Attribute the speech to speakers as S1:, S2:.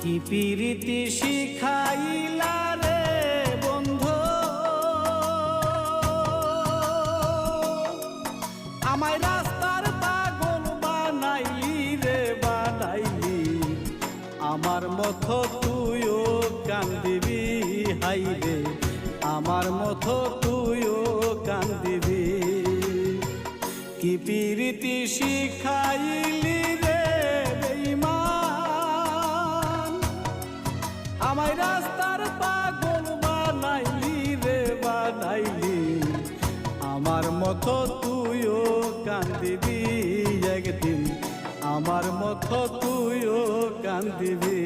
S1: কি প্রীতি শিখাইলা রে বন্ধু, আমায় রাস্তার পাগল বানাইলি রে বানাইলি। আমার মতো তুইও কান্দিবি হাইরে, আমার মতো তুইও কান্দিবি। কি প্রীতি শিখাইলি রে বেঈমান, আমায় রাস্তার পাগল বানাইলি রে বানাইলি। আমার মতো তুইও কান্দিবি একদিন, আমার মতো তুইও কান্দিবি।